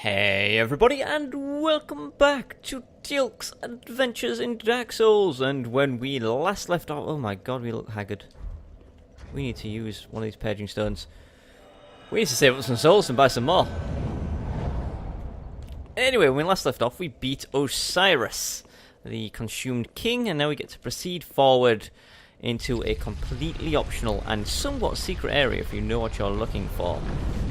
Hey everybody, and welcome back to Teal'c's Adventures in Dark Souls. And when we last left off, oh my god, we look haggard. We need to use one of these paging stones. We need to save up some souls and buy some more. Anyway, when we last left off, we beat Osiris, the consumed king, and now we get to proceed forward into a completely optional and somewhat secret area if you know what you're looking for.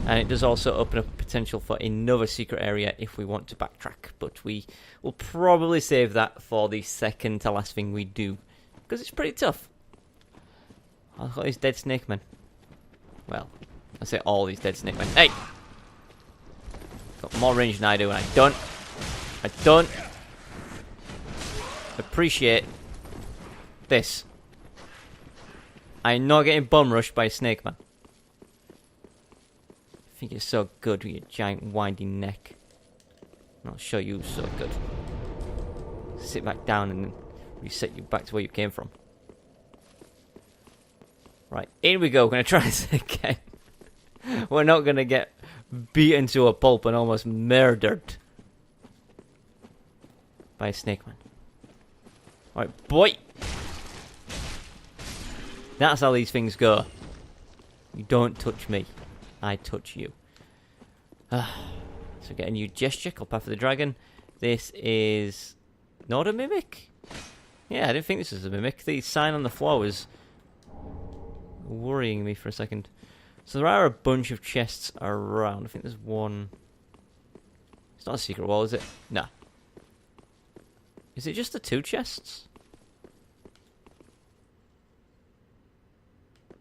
And it does also open up potential for another secret area if we want to backtrack, but we will probably save that for the second to last thing we do, because it's pretty tough. I've got these dead snake men. Well, I say all these dead snake men. Hey! Got more range than I do, and I don't appreciate this. I'm not getting bum rushed by a snake man. I think you're so good with your giant winding neck. I'm not sure you're so good. Sit back down and reset you back to where you came from. Right, in we go. We're going to try this again. We're not going to get beaten to a pulp and almost murdered by a snake man. Alright, boy. That's how these things go. You don't touch me. I touch you. So get a new gesture called Path of the Dragon. This is not a mimic? Yeah, I didn't think this was a mimic. The sign on the floor was worrying me for a second. So there are a bunch of chests around. I think there's one. It's not a secret wall, is it? No. Is it just the two chests?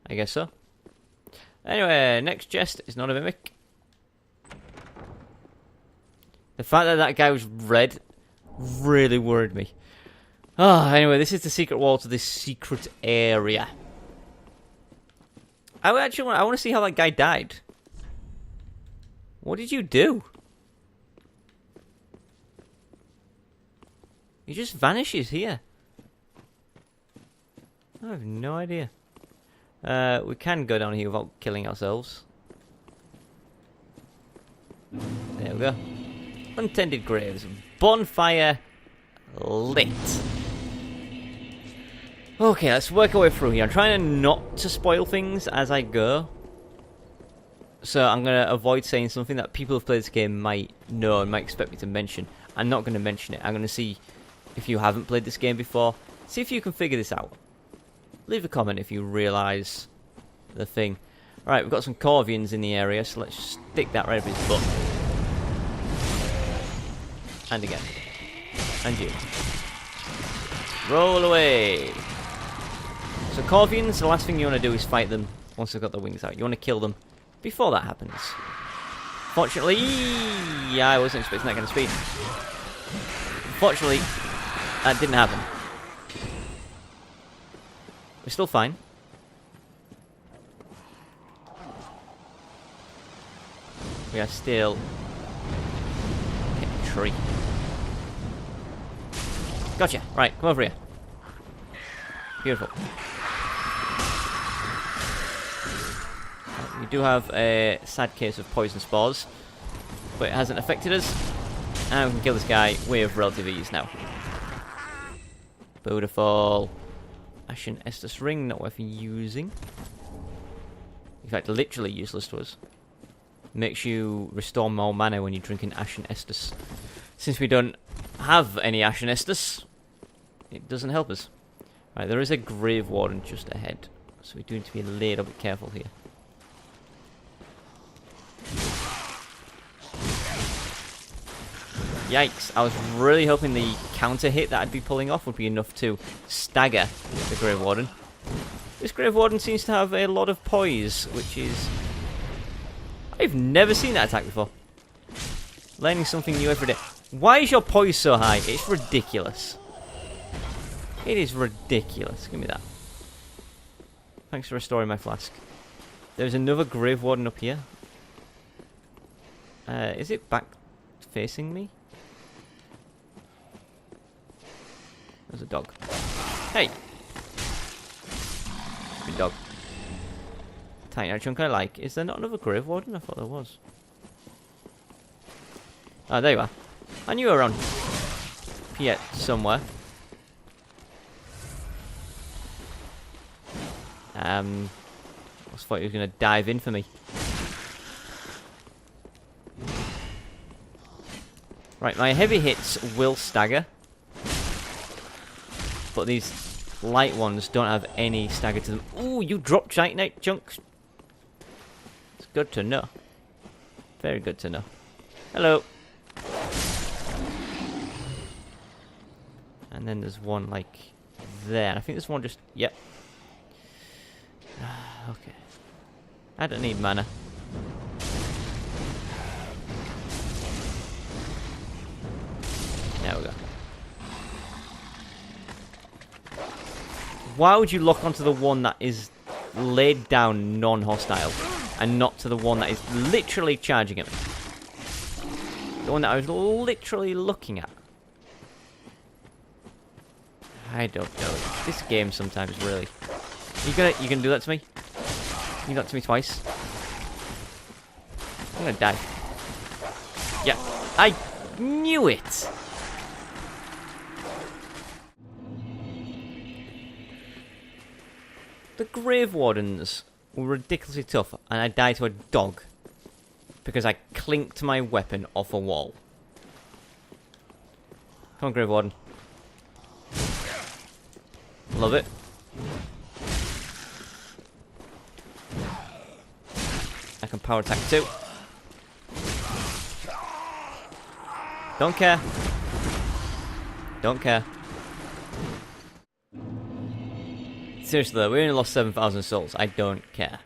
I guess so. Anyway, next chest is not a mimic. The fact that that guy was red really worried me. Anyway, this is the secret wall to this secret area. I want to see how that guy died. What did you do? He just vanishes here. I have no idea. We can go down here without killing ourselves. There we go. Untended graves. Bonfire lit. Okay, let's work our way through here. I'm trying not to spoil things as I go. So I'm going to avoid saying something that people who've played this game might know and might expect me to mention. I'm not going to mention it. I'm going to see if you haven't played this game before. See if you can figure this out. Leave a comment if you realise the thing. Right, we've got some Corvians in the area, so let's stick that right up his butt. And again. And you. Roll away. So Corvians, the last thing you want to do is fight them once they've got their wings out. You want to kill them before that happens. Fortunately, yeah, I wasn't expecting that kind of speed. Fortunately, that didn't happen. We're still fine. We are still hitting a tree. Gotcha. Right, come over here. Beautiful. Right, we do have a sad case of poison spores, but it hasn't affected us. And we can kill this guy with relative ease now. Beautiful. Ashen Estus ring, not worth using. In fact, literally useless to us. Makes you restore more mana when you're drinking Ashen Estus. Since we don't have any Ashen Estus, it doesn't help us. Right, there is a Grave Warden just ahead, so we do need to be a little bit careful here. Yikes, I was really hoping the counter hit that I'd be pulling off would be enough to stagger the Grave Warden. This Grave Warden seems to have a lot of poise, which is... I've never seen that attack before. Learning something new every day. Why is your poise so high? It's ridiculous. It is ridiculous. Give me that. Thanks for restoring my flask. There's another Grave Warden up here. Is it back facing me? There's a dog. Hey! Good dog. Tiny chunk I like. Is there not another Grave Warden? I thought there was. Oh, there you are. I knew you were around here somewhere. I thought he was going to dive in for me. Right, my heavy hits will stagger. But these light ones don't have any stagger to them. Ooh, you dropped Titanite chunks. It's good to know. Very good to know. Hello. And then there's one like there. I think there's one just... Yep. Okay. I don't need mana. There we go. Why would you lock onto the one that is laid down non-hostile and not to the one that is literally charging at me? The one that I was literally looking at. I don't know. This game sometimes really... You gonna do that to me? You do that to me twice? I'm gonna die. Yeah, I knew it! The Grave Wardens were ridiculously tough, and I died to a dog because I clinked my weapon off a wall. Come on, Grave Warden. Love it. I can power attack too. Don't care. Don't care. Seriously though, we only lost 7,000 souls. I don't care.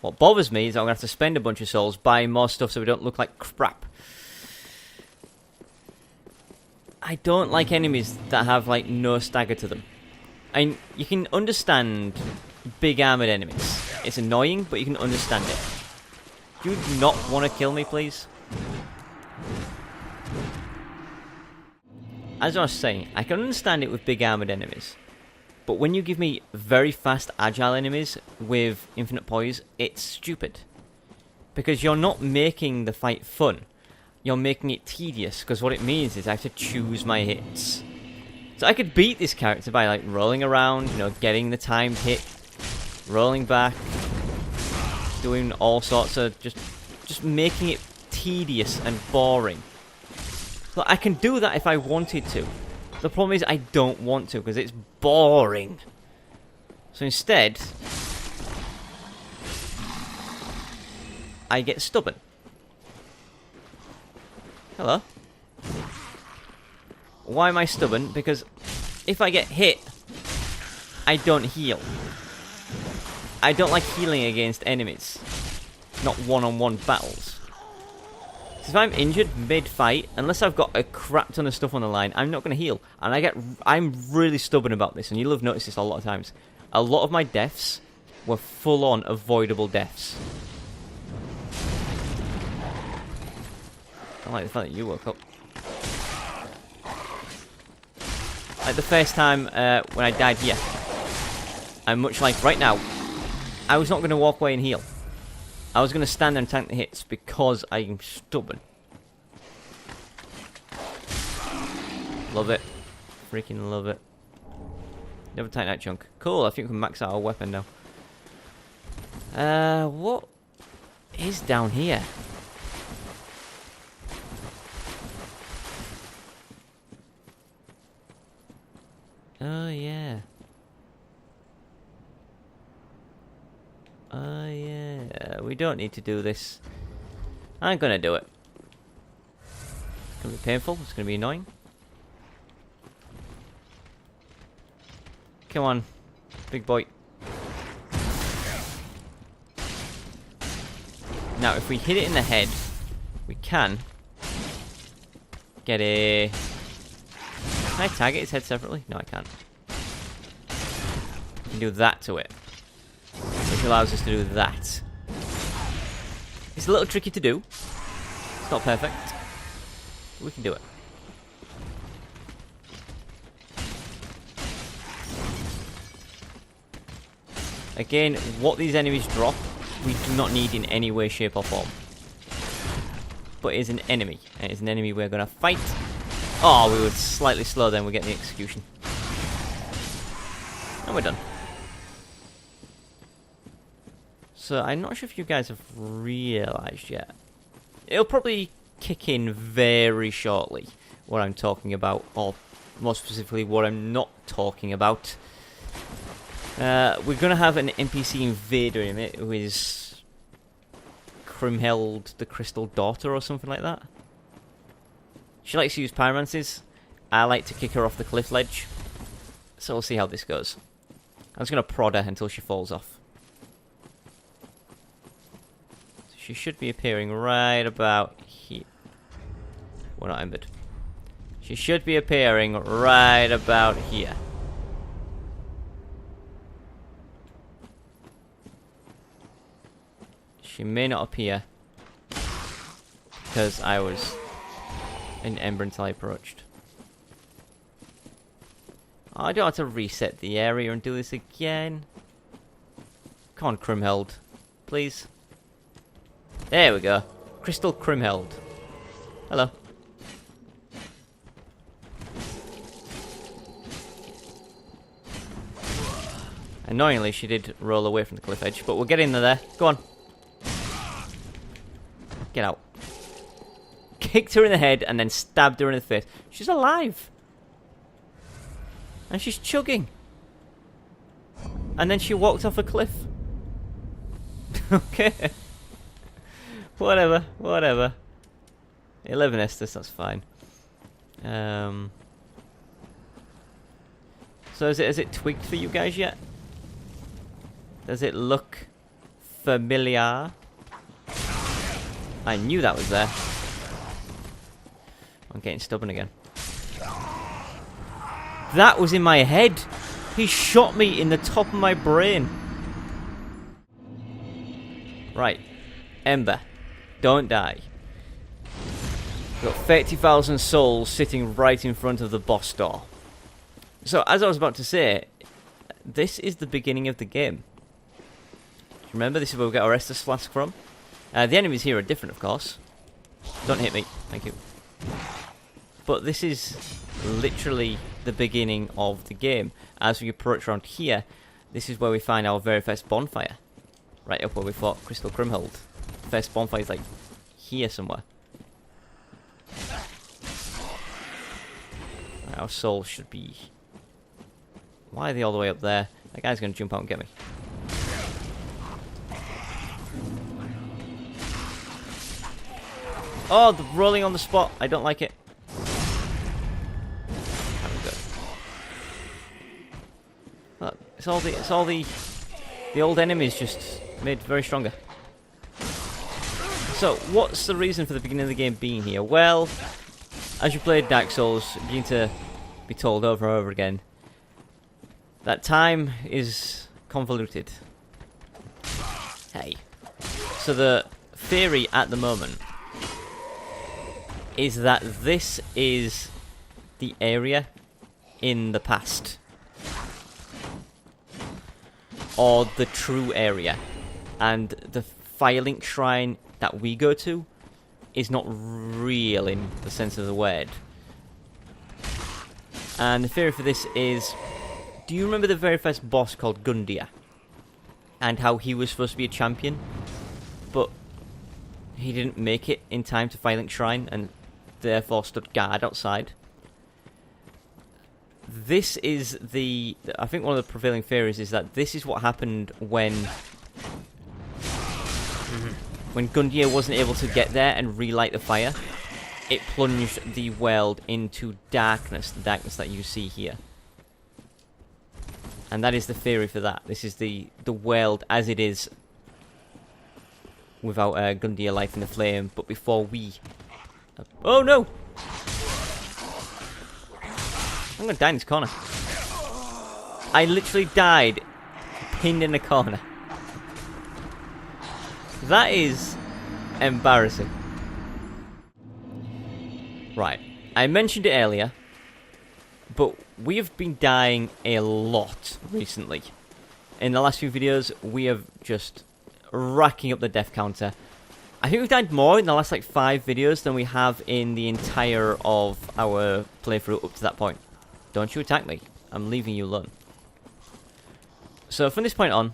What bothers me is I'm going to have to spend a bunch of souls buying more stuff so we don't look like crap. I don't like enemies that have like no stagger to them. And you can understand big armoured enemies. It's annoying, but you can understand it. Do you not want to kill me, please? As I was saying, I can understand it with big armoured enemies. But when you give me very fast, agile enemies with infinite poise, it's stupid. Because you're not making the fight fun. You're making it tedious, because what it means is I have to choose my hits. So I could beat this character by like rolling around, you know, getting the timed hit, rolling back, doing all sorts of just making it tedious and boring. But I can do that if I wanted to. The problem is I don't want to because it's boring. So instead, I get stubborn. Hello. Why am I stubborn? Because if I get hit, I don't heal. I don't like healing against enemies. Not one-on-one battles. So if I'm injured mid-fight, unless I've got a crap ton of stuff on the line, I'm not going to heal. And I'm really stubborn about this, and you'll have noticed this a lot of times. A lot of my deaths were full-on avoidable deaths. I like the fact that you woke up. Like the first time when I died here, I'm much like right now, I was not going to walk away and heal. I was going to stand there and tank the hits because I'm stubborn. Love it. Freaking love it. Never tank that chunk. Cool, I think we can max out our weapon now. What is down here? Oh, yeah. Oh, yeah. We don't need to do this. I'm gonna do it. It's gonna be painful. It's gonna be annoying. Come on. Big boy. Now, if we hit it in the head, we can get a... Can I target its head separately? No, I can't. I can do that to it. Which allows us to do that. It's a little tricky to do. It's not perfect. But we can do it. Again, what these enemies drop, we do not need in any way, shape or form. but is an enemy. And it's an enemy we're going to fight. Oh, we were slightly slow then. We're getting the execution. And we're done. So, I'm not sure if you guys have realised yet. It'll probably kick in very shortly what I'm talking about, or more specifically what I'm not talking about. We're going to have an NPC invader in it who is Krimheld, the Crystal Daughter, or something like that. She likes to use pyromancies. I like to kick her off the cliff ledge. So we'll see how this goes. I'm just going to prod her until she falls off. So she should be appearing right about here. We're not embered. She should be appearing right about here. She may not appear because I was in Ember until I approached. Oh, I don't have to reset the area and do this again. Come on, Krimheld. Please. There we go. Crystal Krimheld. Hello. Annoyingly, she did roll away from the cliff edge, but we're getting there. Go on. Get out. Kicked her in the head and then stabbed her in the face. She's alive. And she's chugging. And then she walked off a cliff. Okay. Whatever, whatever. 11 Estus, that's fine. So has it twigged for you guys yet? Does it look familiar? I knew that was there. I'm getting stubborn again. That was in my head. He shot me in the top of my brain. Right. Ember. Don't die. We've got 30,000 souls sitting right in front of the boss door. So, as I was about to say, this is the beginning of the game. Remember, this is where we get our Estus Flask from. The enemies here are different, of course. Don't hit me. Thank you. But this is literally the beginning of the game. As we approach around here, this is where we find our very first bonfire. Right up where we fought Crystal Krimheld. The first bonfire is like here somewhere. Right, our souls should be... Why are they all the way up there? That guy's going to jump out and get me. Oh, the rolling on the spot. I don't like it. Look, it's all the old enemies just made very stronger. So, what's the reason for the beginning of the game being here? Well, as you play Dark Souls, you begin to be told over and over again that time is convoluted. Hey. So the theory at the moment is that this is the area in the past. Or the true area. And the Firelink Shrine that we go to is not real in the sense of the word. And the theory for this is... Do you remember the very first boss called Gundyr? And how he was supposed to be a champion, but he didn't make it in time to Firelink Shrine and therefore stood guard outside? This is the... I think one of the prevailing theories is that this is what happened when Gundyr wasn't able to get there and relight the fire. It plunged the world into darkness, the darkness that you see here. And that is the theory for that. This is the world as it is without Gundyr life in the flame, but before we... Oh no! I'm gonna die in this corner. I literally died pinned in a corner. That is embarrassing. Right. I mentioned it earlier, but we have been dying a lot recently. In the last few videos, we have just racking up the death counter. I think we've died more in the last like 5 videos than we have in the entire of our playthrough up to that point. Don't you attack me. I'm leaving you alone. So from this point on...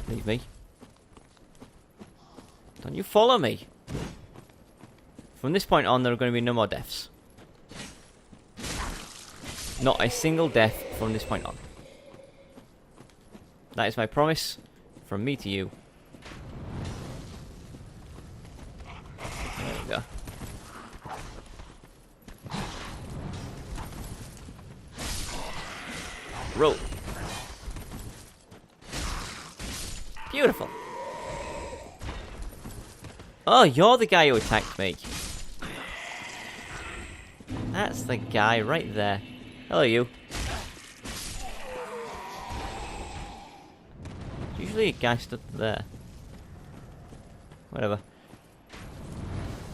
Leave me. Don't you follow me. From this point on, there are going to be no more deaths. Not a single death from this point on. That is my promise from me to you. There we go. Roll. Beautiful. Oh, you're the guy who attacked me. That's the guy right there. Hello, you. Usually a guy stood there. Whatever.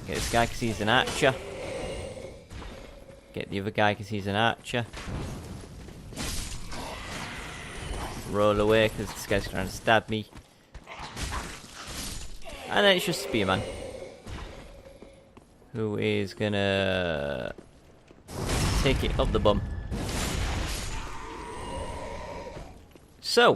Get this guy because he's an archer. Get the other guy because he's an archer. Roll away because this guy's trying to stab me. And then it's just Spearman. Who is gonna take it up the bum. So,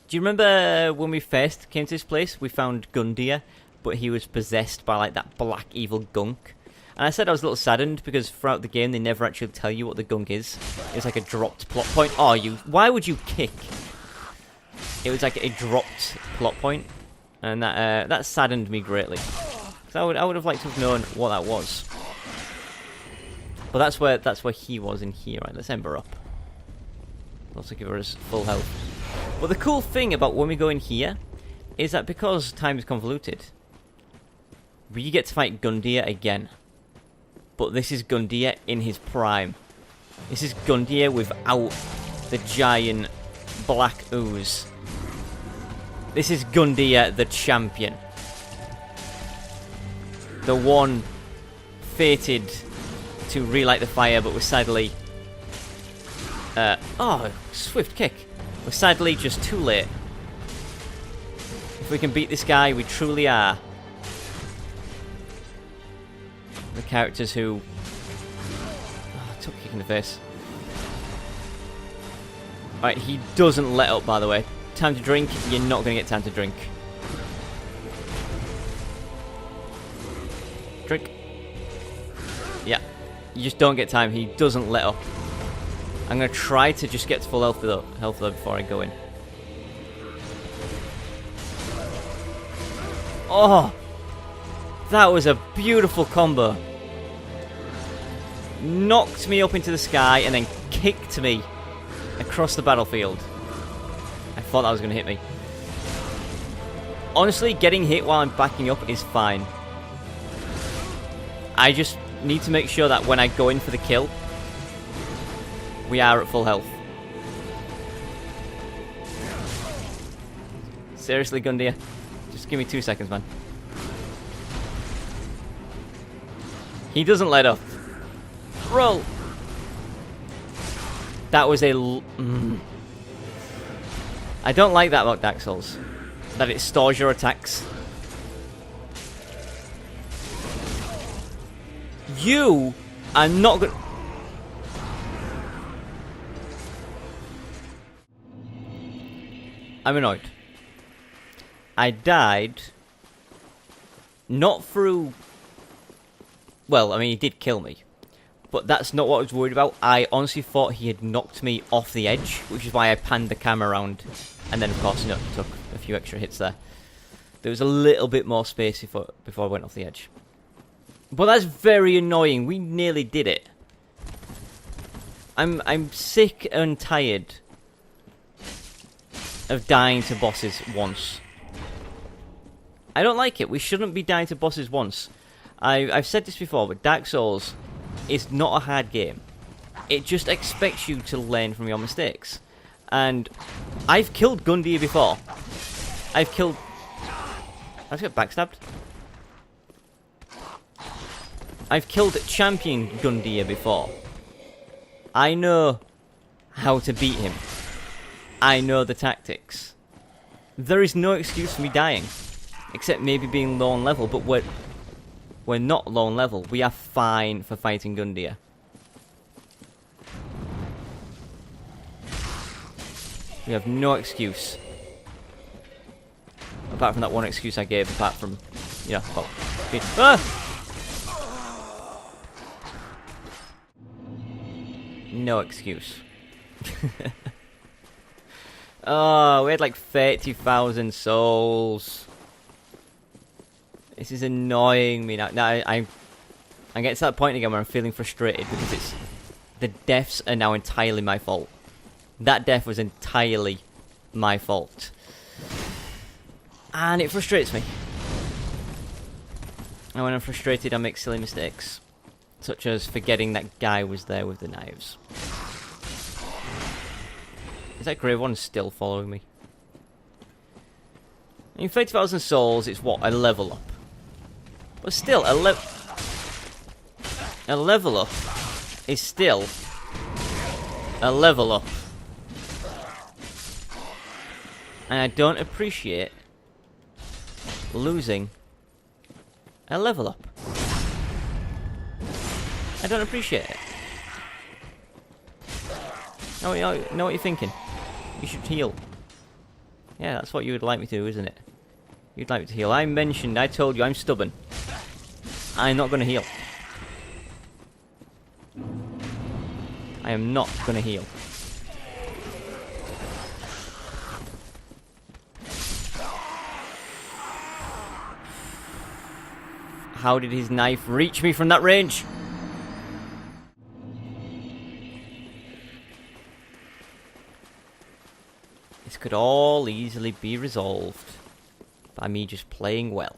do you remember when we first came to this place? We found Gundyr, but he was possessed by like that black evil gunk. And I said I was a little saddened because throughout the game they never actually tell you what the gunk is. It's like a dropped plot point. Oh, you! Why would you kick? It was like a dropped plot point, and that saddened me greatly. Because I would have liked to have known what that was. But that's where he was in here. Right, let's ember up. Also give us full health. But the cool thing about when we go in here is that because time is convoluted, we get to fight Gundyr again. But this is Gundyr in his prime. This is Gundyr without the giant black ooze. This is Gundyr the champion. The one fated to relight the fire, but was sadly... oh, swift kick. We're sadly just too late. If we can beat this guy, we truly are the characters who... Oh, took a kick in the face. Alright, he doesn't let up, by the way. Time to drink, you're not going to get time to drink. Drink. Yeah, you just don't get time. He doesn't let up. I'm going to try to just get to full health though before I go in. Oh! That was a beautiful combo. Knocked me up into the sky and then kicked me across the battlefield. I thought that was going to hit me. Honestly, getting hit while I'm backing up is fine. I just need to make sure that when I go in for the kill, we are at full health. Seriously, Gundyr? Just give me 2 seconds, man. He doesn't let up. Roll! That was a... I don't like that about Dark Souls. That it stores your attacks. You are not good. I'm annoyed. I died not through... Well, I mean, he did kill me. But that's not what I was worried about. I honestly thought he had knocked me off the edge, which is why I panned the camera around. And then, of course, you know, took a few extra hits there. There was a little bit more space before I went off the edge. But that's very annoying. We nearly did it. I'm sick and tired of dying to bosses once. I don't like it. We shouldn't be dying to bosses once. I've said this before, but Dark Souls is not a hard game. It just expects you to learn from your mistakes. And I've killed Gundyr before. I've got backstabbed. I've killed Champion Gundyr before. I know how to beat him. I know the tactics. There is no excuse for me dying. except maybe being low on level, but we're not low on level. We are fine for fighting Gundyr. We have no excuse. Apart from that one excuse I gave, apart from, you know, well, no excuse. Oh, we had like 30,000 souls. This is annoying me now. Now I get to that point again where I'm feeling frustrated because the deaths are now entirely my fault. That death was entirely my fault. And it frustrates me. And when I'm frustrated, I make silly mistakes. Such as forgetting that guy was there with the knives. Is that grave one still following me? In 30,000 souls, it's what? A level up. But still, a level up is still a level up. And I don't appreciate losing a level up. I don't appreciate it. Know what you're thinking? You should heal. Yeah, that's what you would like me to do, isn't it? You'd like me to heal. I told you, I'm stubborn. I'm not going to heal. I am not going to heal. How did his knife reach me from that range? This could all easily be resolved by me just playing well.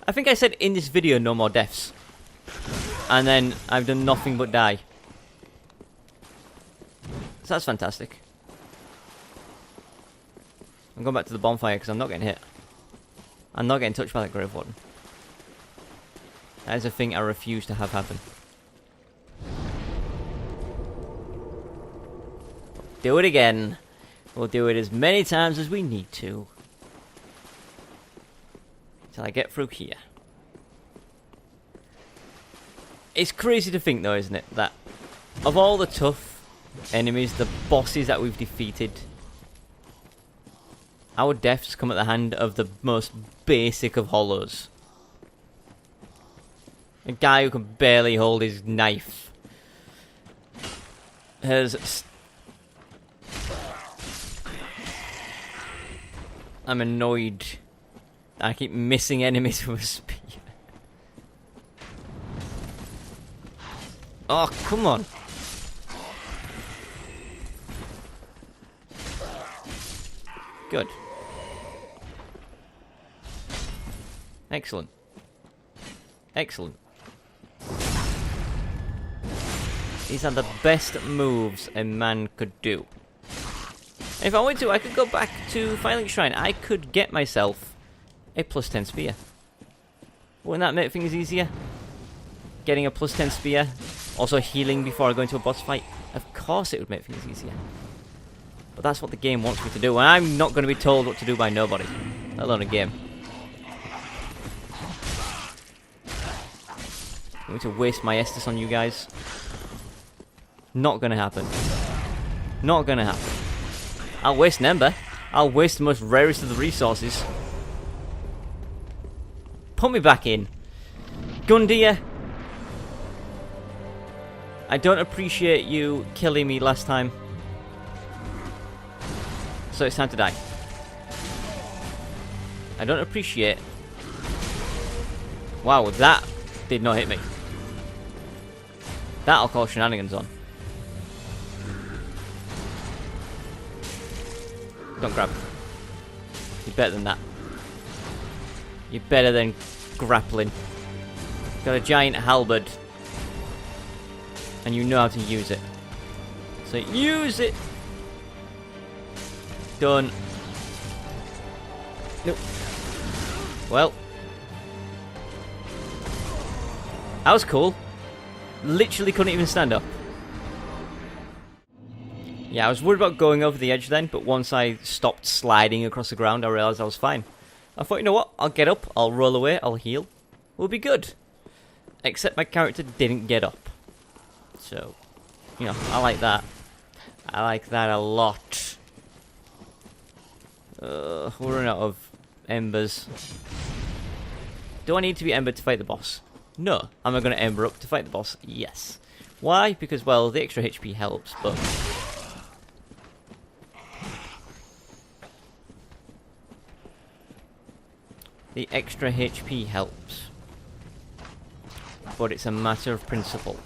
I think I said in this video no more deaths. And then I've done nothing but die. So that's fantastic. I'm going back to the bonfire because I'm not getting hit. I'm not getting touched by that grave warden. That is a thing I refuse to have happen. Do it again. We'll do it as many times as we need to. Till I get through here. It's crazy to think though, isn't it? That of all the tough enemies, the bosses that we've defeated, our deaths come at the hand of the most basic of hollows. A guy who can barely hold his knife has... I'm annoyed. I keep missing enemies with a spear. Oh, come on. Good. Excellent. Excellent. These are the best moves a man could do. If I wanted to, I could go back to Teal'c Shrine. I could get myself a +10 spear. Wouldn't that make things easier? Getting a +10 spear. Also healing before I go into a boss fight. Of course it would make things easier. But that's what the game wants me to do. And I'm not going to be told what to do by nobody. Let alone a game. I'm going to waste my Estus on you guys. Not going to happen. Not going to happen. I'll waste an Ember. I'll waste the most rarest of the resources. Put me back in. Gundyr. I don't appreciate you killing me last time. So it's time to die. I don't appreciate... Wow, that did not hit me. That I'll call shenanigans on. Don't grab. You're better than that. You're better than grappling. Got a giant halberd. And you know how to use it. So use it! Done. Nope. Well. That was cool. Literally couldn't even stand up. Yeah, I was worried about going over the edge then, but once I stopped sliding across the ground, I realised I was fine. I thought, you know what? I'll get up, I'll roll away, I'll heal. We'll be good. Except my character didn't get up. So, you know, I like that. I like that a lot. We're running out of embers. Do I need to be embered to fight the boss? No. Am I going to ember up to fight the boss? Yes. Why? Because, well, the extra HP helps, but... the extra HP helps. But it's a matter of principle.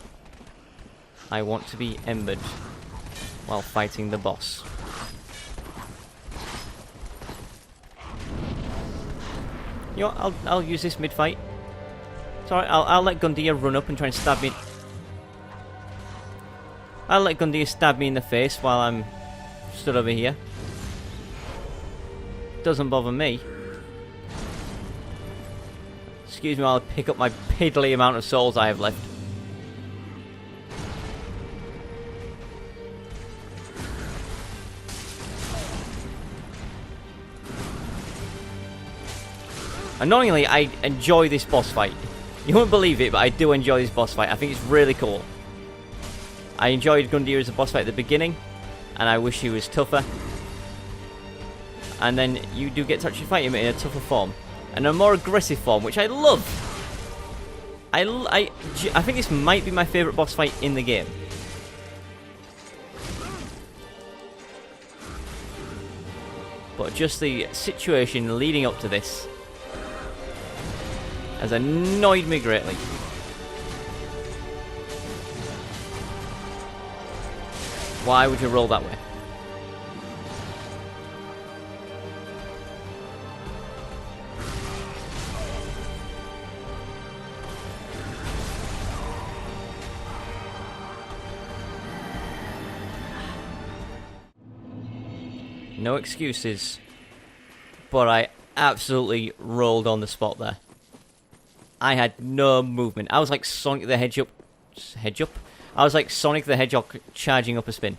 I want to be embered while fighting the boss. You know what? I'll use this mid-fight. Sorry, I'll let Gundyr run up and try and stab me. I'll let Gundyr stab me in the face while I'm stood over here. Doesn't bother me. Excuse me while I pick up my piddly amount of souls I have left. Annoyingly, I enjoy this boss fight. You won't believe it, but I do enjoy this boss fight. I think it's really cool. I enjoyed Gundyr as a boss fight at the beginning, and I wish he was tougher. And then you do get to actually fight him in a tougher form. And a more aggressive form, which I love. I think this might be my favourite boss fight in the game. But just the situation leading up to this has annoyed me greatly. Why would you roll that way? No excuses, but I absolutely rolled on the spot there. I had no movement. I was like Sonic the Hedgehog. I was like Sonic the Hedgehog charging up a spin.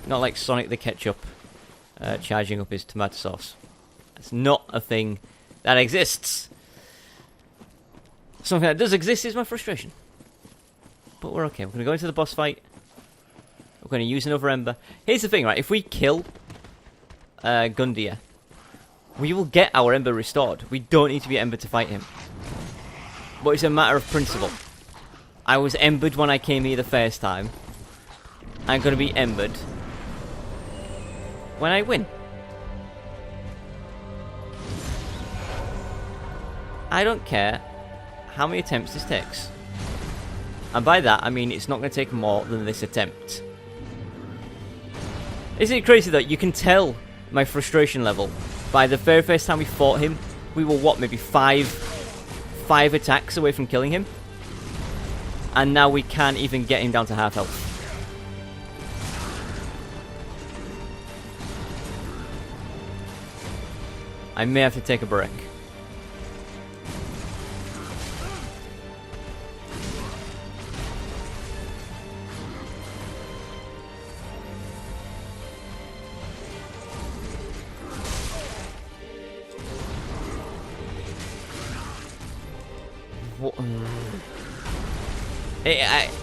Not like Sonic the Ketchup charging up his tomato sauce. It's not a thing that exists. Something that does exist is my frustration. But we're okay. We're going to go into the boss fight. We're going to use another ember. Here's the thing, right? If we kill Gundyr, we will get our ember restored. We don't need to be ember to fight him. But it's a matter of principle. I was embered when I came here the first time. I'm going to be embered when I win. I don't care how many attempts this takes. And by that, I mean it's not going to take more than this attempt. Isn't it crazy that you can tell my frustration level by the very first time we fought him? We were, what, maybe five attacks away from killing him? And now we can't even get him down to half health. I may have to take a break.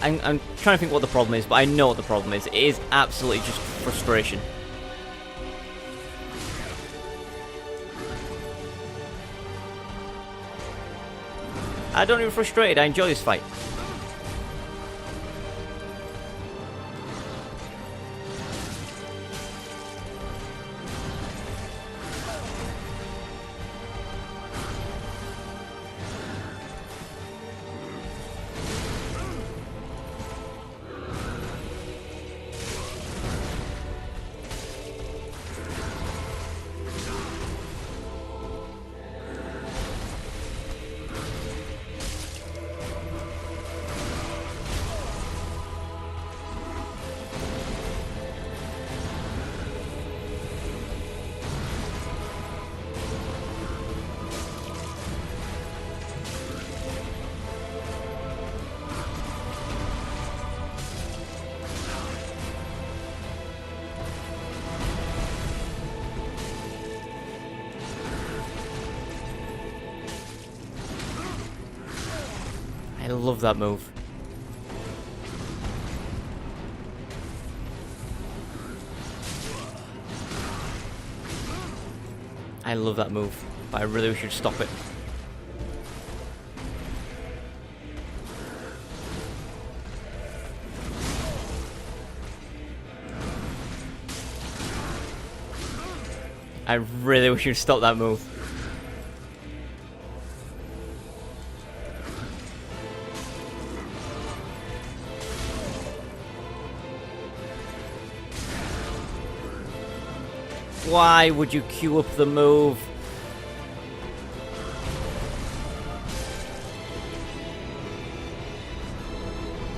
I'm trying to think what the problem is, but I know what the problem is. It is absolutely just frustration. I don't get frustrated, I enjoy this fight. love that move. I love that move, but I really should stop it. I really wish you'd stop that move. Why would you queue up the move?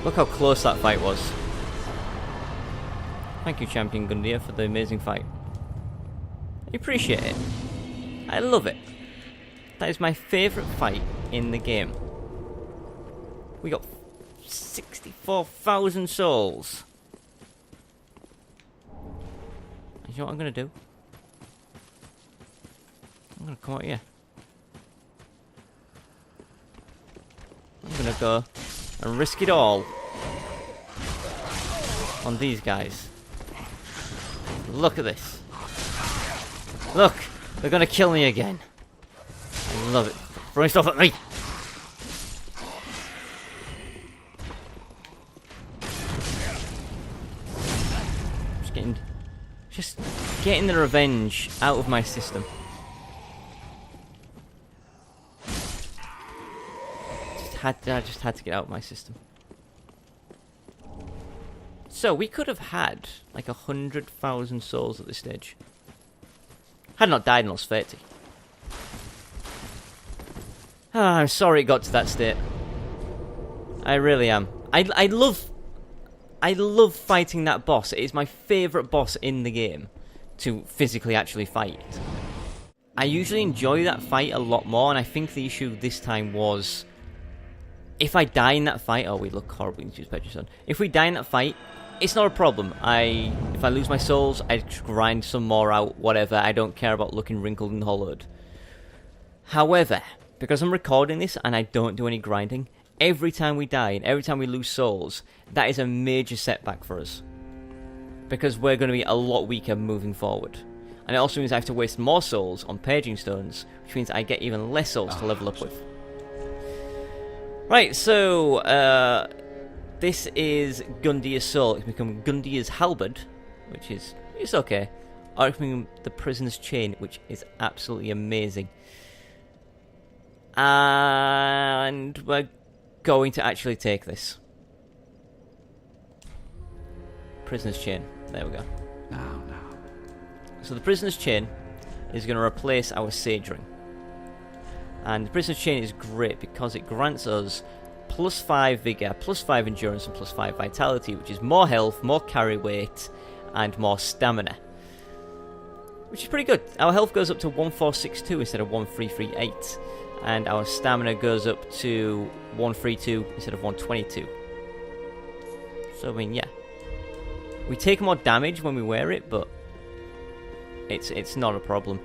Look how close that fight was. Thank you, Champion Gundyr, for the amazing fight. I appreciate it. I love it. That is my favourite fight in the game. We got 64,000 souls. You know what I'm going to do? I'm going to come out here. I'm going to go and risk it all on these guys. Look at this. Look, they're going to kill me again. I love it. Throwing stuff at me. Just getting the revenge out of my system. I just had to get out of my system. So we could have had like 100,000 souls at this stage. Had not died in lost 30. Ah, I'm sorry it got to that state. I really am. I love fighting that boss. It is my favourite boss in the game to physically actually fight. I usually enjoy that fight a lot more, and I think the issue this time was if I die in that fight, oh, we look horrible. If we die in that fight, it's not a problem. If I lose my souls, I grind some more out, whatever. I don't care about looking wrinkled and hollowed. However, because I'm recording this and I don't do any grinding, every time we die and every time we lose souls, that is a major setback for us. Because we're going to be a lot weaker moving forward. And it also means I have to waste more souls on paging stones, which means I get even less souls to level up with. Right, so this is Gundyr's soul. It can become Gundyr's halberd, which is it's okay. Or it can become the prisoner's chain, which is absolutely amazing. And we're going to actually take this. Prisoner's chain. There we go. Now. So the prisoner's chain is going to replace our sage ring. And the prisoner's chain is great because it grants us +5 vigor, +5 endurance, and +5 vitality, which is more health, more carry weight, and more stamina. Which is pretty good. Our health goes up to 1462 instead of 1338. And our stamina goes up to 132 instead of 122. So, I mean, yeah. We take more damage when we wear it, but it's not a problem.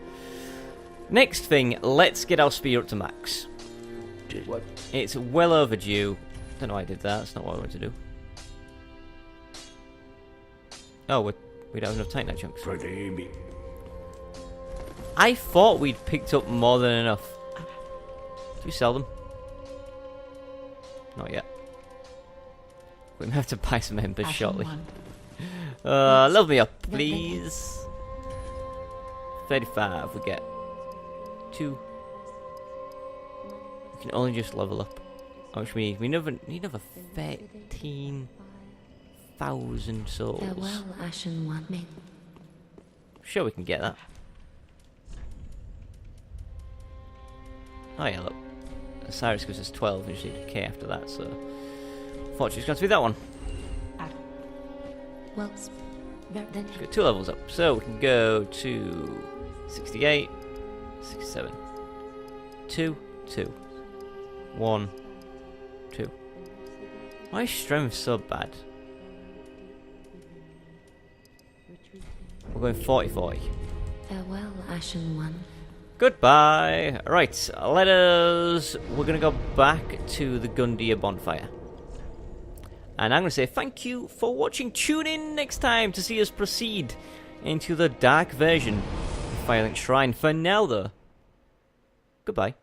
Next thing, let's get our speed up to max. What? It's well overdue. Don't know why I did that. That's not what I wanted to do. Oh, we don't have enough Titanite chunks. I thought we'd picked up more than enough. Do you sell them? Not yet. We may have to buy some embers shortly. Level me up, please. 35, we get 2. We can only just level up. How much we need? We need over 13,000 souls. Farewell, Ashen One. Sure, we can get that. Oh yeah, look. Osiris gives us 12, and you need K after that, so fortunately it's going to be that one. Well, then Let's get 2 levels up. So we can go to 68, 67, 2, 2, 1, 2. Why is strength so bad? We're going 40-40. farewell, Ashen One. Goodbye. Right, we're going to go back to the Gundyr bonfire. And I'm going to say thank you for watching. Tune in next time to see us proceed into the dark version of Firelink Shrine. For now, though, goodbye.